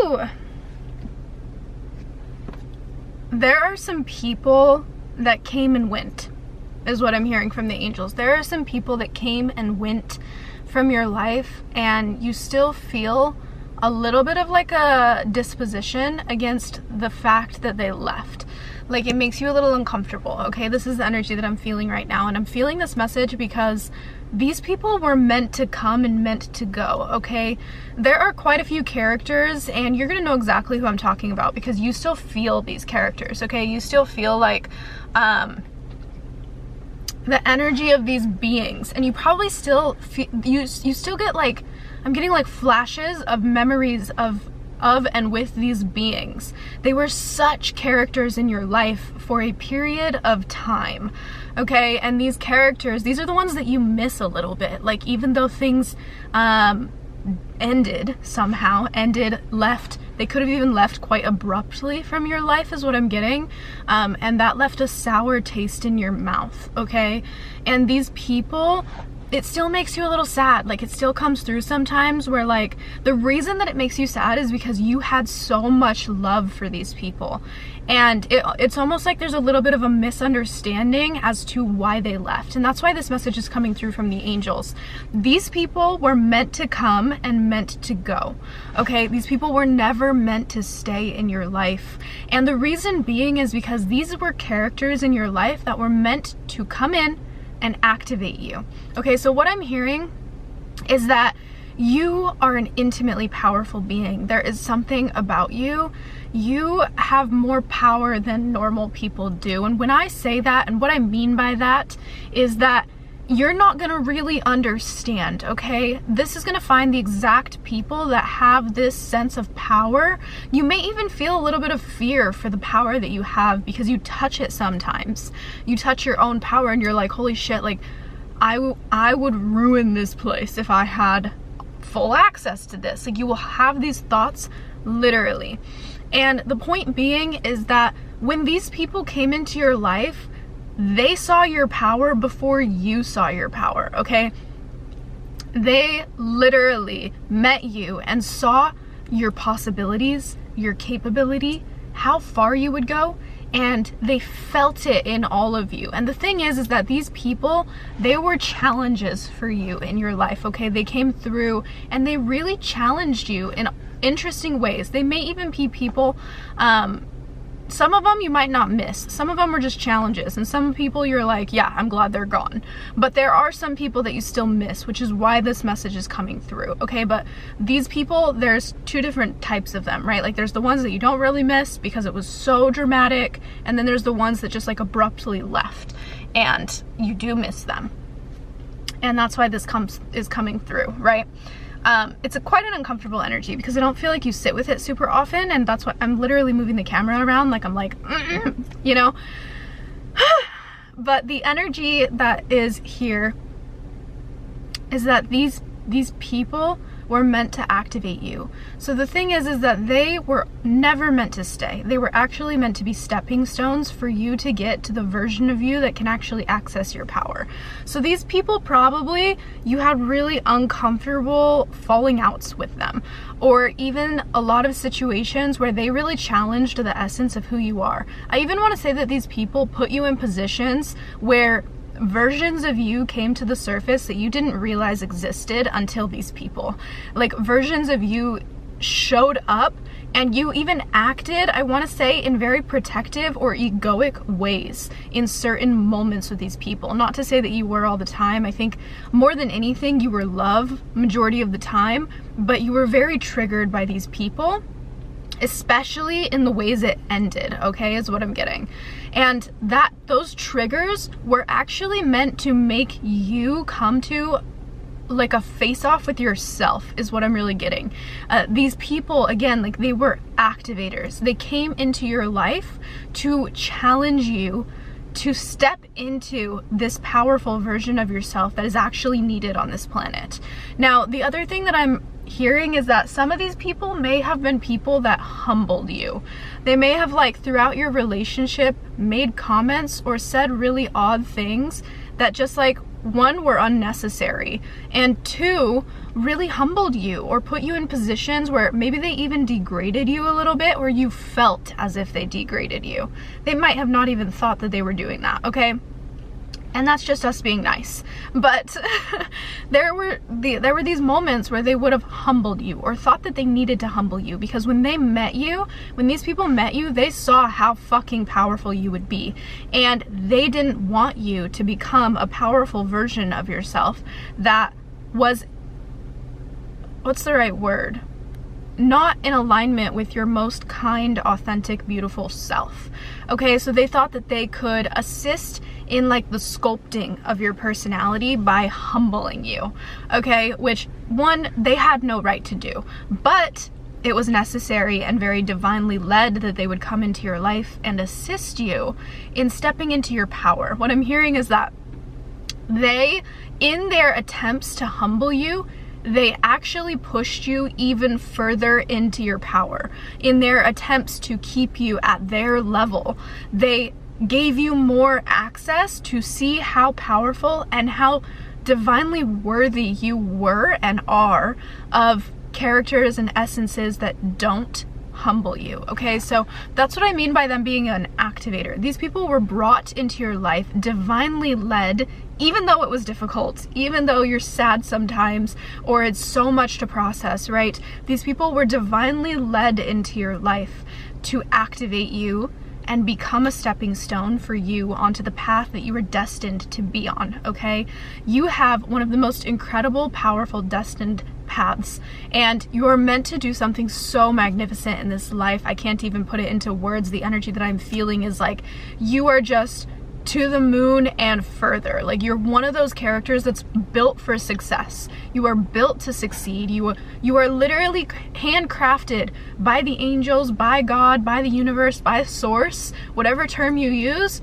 Woo! There are some people that came and went, is what I'm hearing from the angels. There are some people that came and went from your life, and you still feel a little bit of like a disposition against the fact that they left. Like, it makes you a little uncomfortable, okay? This is the energy that I'm feeling right now, and I'm feeling this message because these people were meant to come and meant to go, okay? There are quite a few characters, and you're gonna know exactly who I'm talking about because you still feel these characters, okay? You still feel like the energy of these beings, and you probably still feel, you still get like, I'm getting like flashes of memories of and with these beings. They were such characters in your life for a period of time, okay? And these characters, these are the ones that you miss a little bit. Like, even though things ended somehow, left, they could have even left quite abruptly from your life is what I'm getting, and that left a sour taste in your mouth, okay? And these people, it still makes you a little sad. Like, it still comes through sometimes where, like, the reason that it makes you sad is because you had so much love for these people, and it's almost like there's a little bit of a misunderstanding as to why they left. And that's why this message is coming through from the angels. These people were meant to come and meant to go, okay? These people were never meant to stay in your life, and the reason being is because these were characters in your life that were meant to come in and activate you. Okay, so what I'm hearing is that you are an intimately powerful being. There is something about you. You have more power than normal people do. And when I say that, and what I mean by that is that you're not gonna really understand, okay? This is gonna find the exact people that have this sense of power. You may even feel a little bit of fear for the power that you have because you touch it sometimes. You touch your own power and you're like, holy shit, like, I would ruin this place if I had full access to this. Like, you will have these thoughts literally. And the point being is that when these people came into your life, they saw your power before you saw your power, okay? They literally met you and saw your possibilities, your capability, how far you would go, and they felt it in all of you. And the thing is that these people, they were challenges for you in your life, okay? They came through and they really challenged you in interesting ways. They may even be people, some of them you might not miss. Some of them are just challenges, and some people you're like, yeah, I'm glad they're gone. But there are some people that you still miss, which is why this message is coming through, okay? But these people, there's two different types of them, right? Like, there's the ones that you don't really miss because it was so dramatic, and then there's the ones that just like abruptly left, and you do miss them. And that's why this is coming through, right? It's quite an uncomfortable energy because I don't feel like you sit with it super often, and that's why I'm literally moving the camera around like I'm like, you know? But the energy that is here is that these people were meant to activate you. So the thing is that they were never meant to stay. They were actually meant to be stepping stones for you to get to the version of you that can actually access your power. So these people, probably you had really uncomfortable falling outs with them, or even a lot of situations where they really challenged the essence of who you are. I even want to say that these people put you in positions where versions of you came to the surface that you didn't realize existed until these people. Like, versions of you showed up, and you even acted, I want to say, in very protective or egoic ways in certain moments with these people. Not to say that you were all the time. I think more than anything you were love majority of the time, but you were very triggered by these people, especially in the ways it ended, okay, is what I'm getting. And that those triggers were actually meant to make you come to like a face-off with yourself, is what I'm really getting. These people, again, like, they were activators. They came into your life to challenge you to step into this powerful version of yourself that is actually needed on this planet. Now, the other thing that I'm hearing is that some of these people may have been people that humbled you. They may have, like, throughout your relationship made comments or said really odd things that just like one, were unnecessary, and two, really humbled you or put you in positions where maybe they even degraded you a little bit, or you felt as if they degraded you. They might have not even thought that they were doing that, okay? And that's just us being nice. But there were these moments where they would have humbled you or thought that they needed to humble you, because when they met you, when these people met you, they saw how fucking powerful you would be. And they didn't want you to become a powerful version of yourself that was, what's the right word? Not in alignment with your most kind, authentic, beautiful self. Okay, so they thought that they could assist in like the sculpting of your personality by humbling you. Okay, which one, they had no right to do, but it was necessary and very divinely led that they would come into your life and assist you in stepping into your power. What I'm hearing is that they, in their attempts to humble you, they actually pushed you even further into your power. In their attempts to keep you at their level, they gave you more access to see how powerful and how divinely worthy you were and are of characters and essences that don't humble you. Okay, so that's what I mean by them being an activator. These people were brought into your life, divinely led, even though it was difficult, even though you're sad sometimes or it's so much to process, right? These people were divinely led into your life to activate you and become a stepping stone for you onto the path that you were destined to be on, okay? You have one of the most incredible, powerful, destined paths, and you are meant to do something so magnificent in this life. I can't even put it into words. The energy that I'm feeling is like, you are just to the moon and further. Like, you're one of those characters that's built for success. You are built to succeed. You are literally handcrafted by the angels, by God, by the universe, by source, whatever term you use.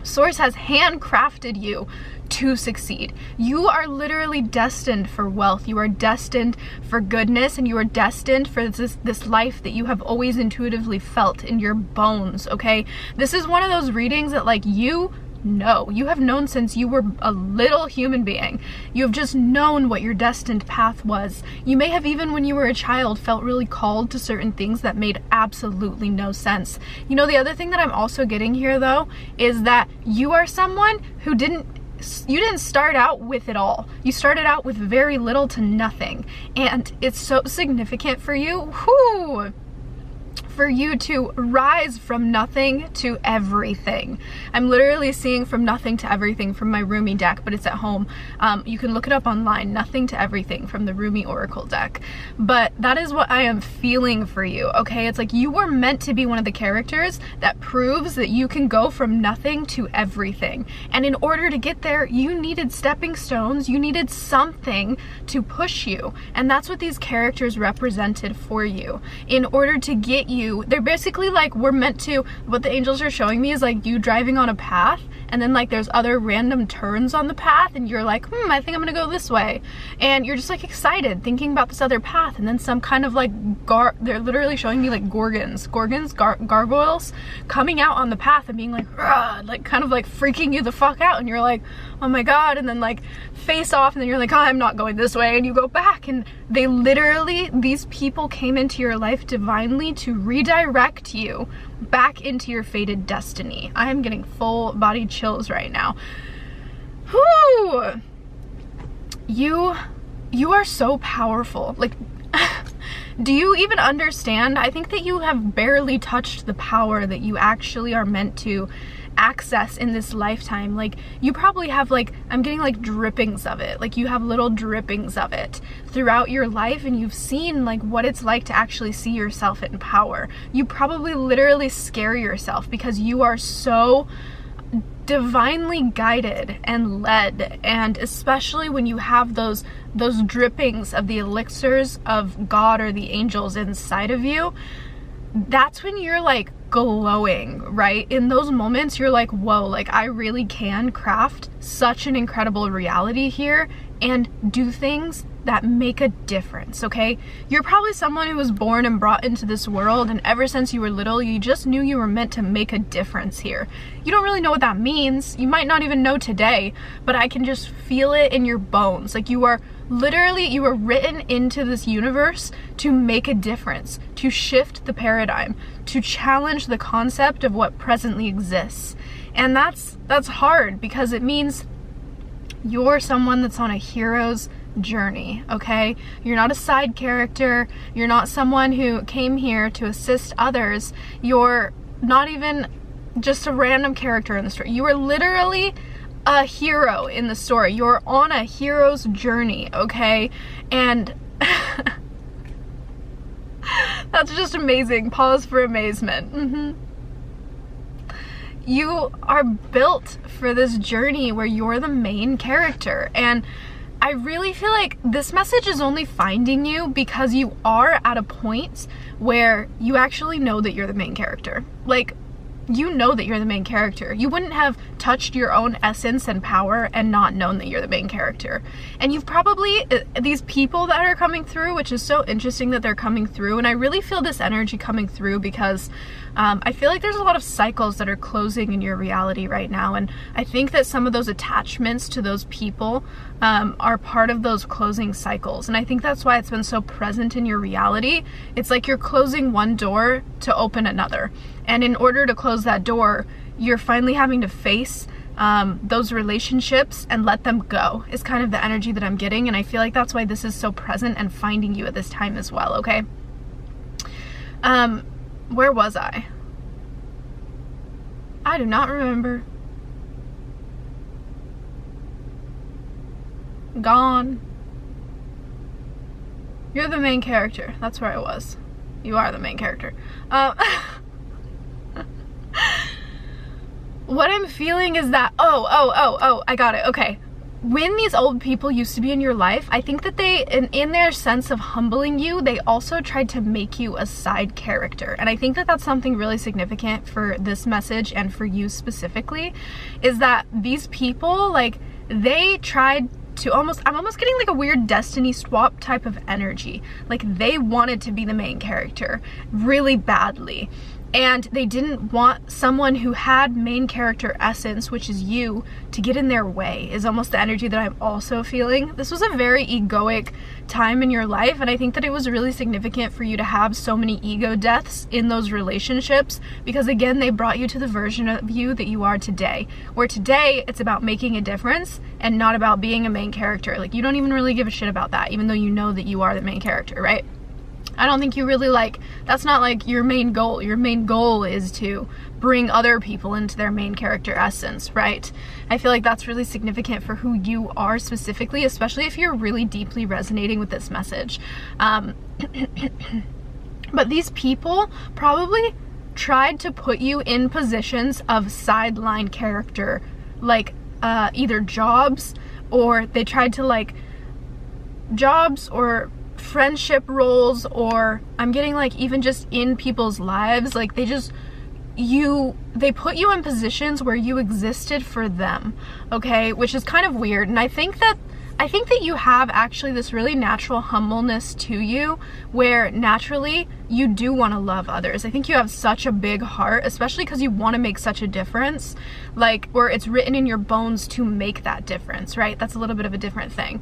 Source has handcrafted you to succeed. You are literally destined for wealth. You are destined for goodness, and you are destined for this life that you have always intuitively felt in your bones, okay? This is one of those readings that, like, you have known since you were a little human being. You have just known what your destined path was. You may have, even when you were a child, felt really called to certain things that made absolutely no sense. You know, the other thing that I'm also getting here, though, is that you are someone who you didn't start out with it all. You started out with very little to nothing. And it's so significant for you, for you to rise from nothing to everything. I'm literally seeing from nothing to everything from my Rumi deck, but it's at home. You can look it up online, Nothing to Everything from the Rumi Oracle deck. But that is what I am feeling for you, okay? It's like you were meant to be one of the characters that proves that you can go from nothing to everything. And in order to get there, you needed stepping stones, you needed something to push you. And that's what these characters represented for you. In order to get you, they're basically like, we're meant to, what the angels are showing me is like you driving on a path, and then like there's other random turns on the path, and you're like, I think I'm gonna go this way, and you're just like excited thinking about this other path, and then some kind of like they're literally showing me like gargoyles coming out on the path and being like, like kind of like freaking you the fuck out, and you're like, oh my god, and then like face off, and then you're like, I'm not going this way, and you go back. And they literally, these people came into your life divinely to redirect you back into your fated destiny. I am getting full body chills right now. Whew. You are so powerful. Like, do you even understand? I think that you have barely touched the power that you actually are meant to access in this lifetime. Like, you probably have, like, I'm getting like drippings of it. Like, you have little drippings of it throughout your life, and you've seen like what it's like to actually see yourself in power. You probably literally scare yourself because you are so divinely guided and led, and especially when you have those drippings of the elixirs of God or the angels inside of you, that's when you're like glowing, right? In those moments, you're like, whoa, like I really can craft such an incredible reality here and do things that make a difference, okay? You're probably someone who was born and brought into this world, and ever since you were little, you just knew you were meant to make a difference here. You don't really know what that means. You might not even know today, but I can just feel it in your bones. Like, you were written into this universe to make a difference, to shift the paradigm, to challenge the concept of what presently exists. And that's hard, because it means you're someone that's on a hero's journey, okay? You're not a side character. You're not someone who came here to assist others. You're not even just a random character in the story. You are literally a hero in the story. You're on a hero's journey, okay? And that's just amazing. Pause for amazement. You are built for this journey where you're the main character, and I really feel like this message is only finding you because you are at a point where you actually know that you're the main character. Like, you know that you're the main character. You wouldn't have touched your own essence and power and not known that you're the main character. And you've probably, these people that are coming through, which is so interesting that they're coming through, and I really feel this energy coming through because I feel like there's a lot of cycles that are closing in your reality right now, and I think that some of those attachments to those people are part of those closing cycles, and I think that's why it's been so present in your reality. It's like you're closing one door to open another, and in order to close that door, you're finally having to face those relationships and let them go, is kind of the energy that I'm getting, and I feel like that's why this is so present and finding you at this time as well, okay? Where was I? I do not remember. Gone. You're the main character. That's where I was. You are the main character. What I'm feeling is that, I got it, okay. When these old people used to be in your life, I think that they, in their sense of humbling you, they also tried to make you a side character. And I think that that's something really significant for this message and for you specifically, is that these people, like, they tried to I'm almost getting like a weird destiny swap type of energy. Like, they wanted to be the main character really badly. And they didn't want someone who had main character essence, which is you, to get in their way, is almost the energy that I'm also feeling. This was a very egoic time in your life, and I think that it was really significant for you to have so many ego deaths in those relationships, because again, they brought you to the version of you that you are today, where today it's about making a difference and not about being a main character. Like, you don't even really give a shit about that, even though you know that you are the main character, right? I don't think you really that's not like your main goal. Your main goal is to bring other people into their main character essence, right? I feel like that's really significant for who you are specifically, especially if you're really deeply resonating with this message. But these people probably tried to put you in positions of sideline character, like either jobs, or they tried to jobs or friendship roles, or I'm getting even just in people's lives, like they put you in positions where you existed for them, okay, which is kind of weird. And I think that you have actually this really natural humbleness to you, where naturally you do want to love others. I think you have such a big heart, especially because you want to make such a difference, or it's written in your bones to make that difference, right? That's a little bit of a different thing.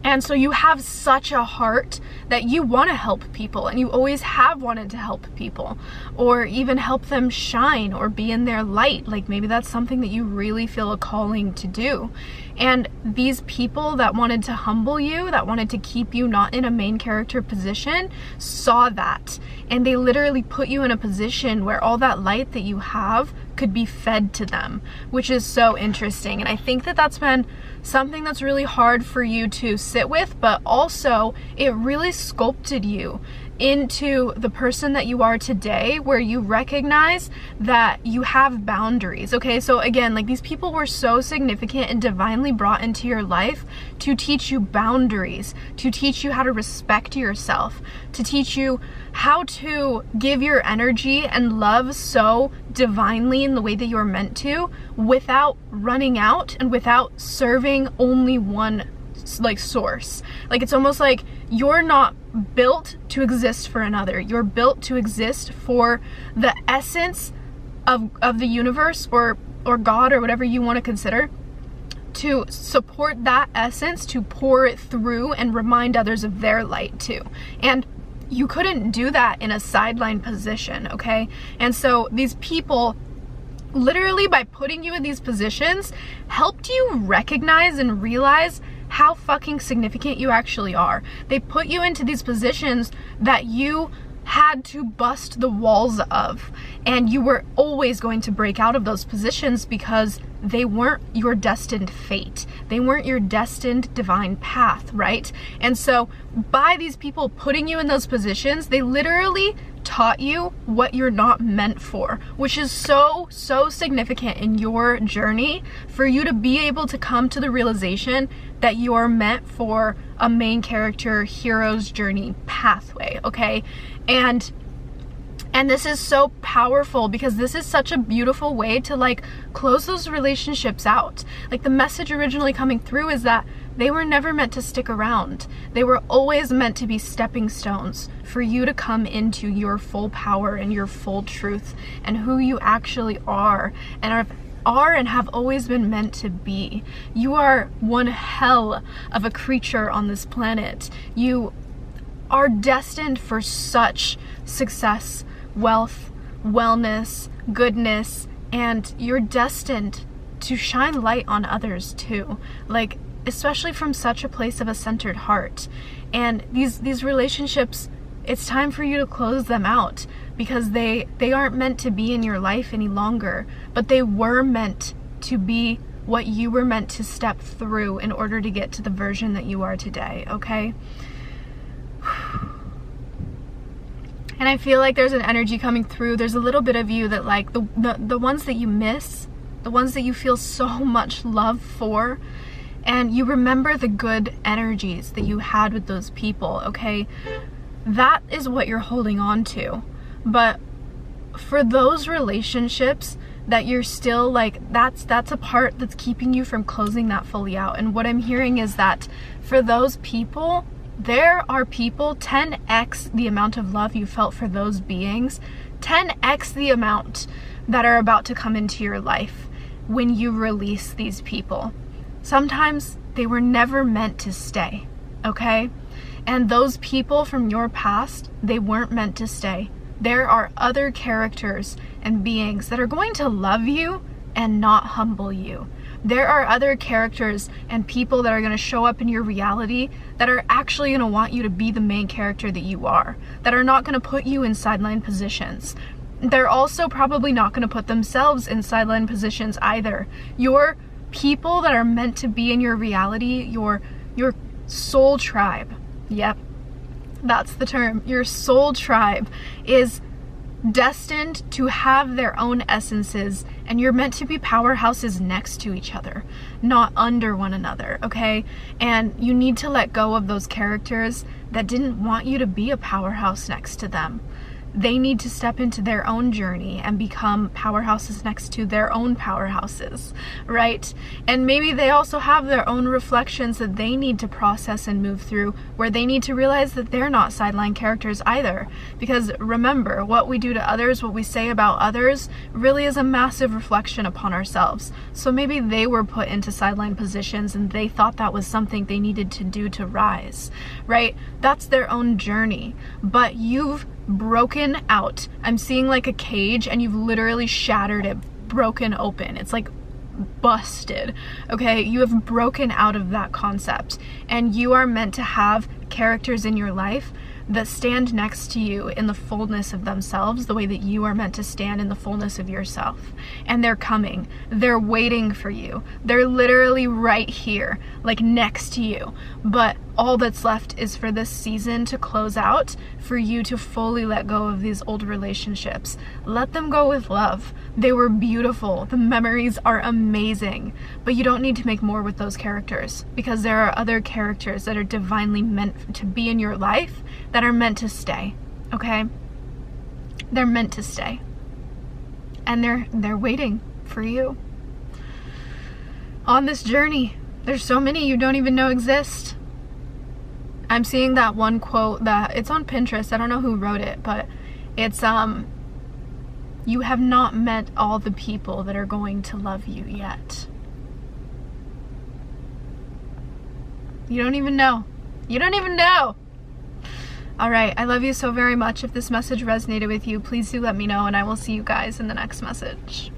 And so you have such a heart that you want to help people, and you always have wanted to help people, or even help them shine or be in their light. Like, maybe that's something that you really feel a calling to do. And these people that wanted to humble you, that wanted to keep you not in a main character position, saw that. And they literally put you in a position where all that light that you have could be fed to them, which is so interesting. And I think that that's been something that's really hard for you to sit with, but also it really sculpted you into the person that you are today, where you recognize that you have boundaries. Okay, so again, like, these people were so significant and divinely brought into your life to teach you boundaries, to teach you how to respect yourself, to teach you how to give your energy and love so divinely in the way that you're meant to, without running out and without serving only one like source. Like, it's almost like you're not built to exist for another. You're built to exist for the essence of the universe, or God, or whatever you want to consider, to support that essence, to pour it through and remind others of their light too. And you couldn't do that in a sideline position, okay? And so these people, literally by putting you in these positions, helped you recognize and realize how fucking significant you actually are. They put you into these positions that you had to bust the walls of, and you were always going to break out of those positions because they weren't your destined fate. They weren't your destined divine path, right? And so by these people putting you in those positions, they literally taught you what you're not meant for, which is so significant in your journey, for you to be able to come to the realization that you're meant for a main character hero's journey pathway, okay? And this is so powerful, because this is such a beautiful way to like close those relationships out. Like, the message originally coming through is that they were never meant to stick around. They were always meant to be stepping stones for you to come into your full power and your full truth and who you actually are and have always been meant to be. You are one hell of a creature on this planet. You are destined for such success, wealth, wellness, goodness, and you're destined to shine light on others too. Like, especially from such a place of a centered heart. And these relationships, it's time for you to close them out, because they aren't meant to be in your life any longer, but they were meant to be what you were meant to step through in order to get to the version that you are today, okay? And I feel like there's an energy coming through. There's a little bit of you that, like, the ones that you miss, the ones that you feel so much love for, and you remember the good energies that you had with those people, okay? That is what you're holding on to. But for those relationships that you're still like, that's a part that's keeping you from closing that fully out. And what I'm hearing is that for those people, there are people 10x the amount of love you felt for those beings, 10x the amount that are about to come into your life when you release these people. Sometimes they were never meant to stay, okay? And those people from your past, they weren't meant to stay. There are other characters and beings that are going to love you and not humble you. There are other characters and people that are going to show up in your reality that are actually going to want you to be the main character that you are, that are not going to put you in sideline positions. They're also probably not going to put themselves in sideline positions either. Your people that are meant to be in your reality, your soul tribe, yep, that's the term, your soul tribe is destined to have their own essences, and you're meant to be powerhouses next to each other, not under one another, okay? And you need to let go of those characters that didn't want you to be a powerhouse next to them. They need to step into their own journey and become powerhouses next to their own powerhouses, right? And maybe they also have their own reflections that they need to process and move through, where they need to realize that they're not sideline characters either. Because remember, what we do to others, what we say about others, really is a massive reflection upon ourselves. So maybe they were put into sideline positions and they thought that was something they needed to do to rise, right? That's their own journey. But you've broken out. I'm seeing like a cage and you've literally shattered it, broken open. It's like busted, okay? You have broken out of that concept, and you are meant to have characters in your life that stand next to you in the fullness of themselves, the way that you are meant to stand in the fullness of yourself. And they're coming. They're waiting for you. They're literally right here, like next to you. But all that's left is for this season to close out, for you to fully let go of these old relationships. Let them go with love. They were beautiful. The memories are amazing, but you don't need to make more with those characters, because there are other characters that are divinely meant to be in your life that are meant to stay, okay? They're meant to stay. And they're waiting for you on this journey. There's so many you don't even know exist. I'm seeing that one quote that it's on Pinterest. I don't know who wrote it, but it's you have not met all the people that are going to love you yet. You don't even know. You don't even know. All right, I love you so very much. If this message resonated with you, please do let me know, and I will see you guys in the next message.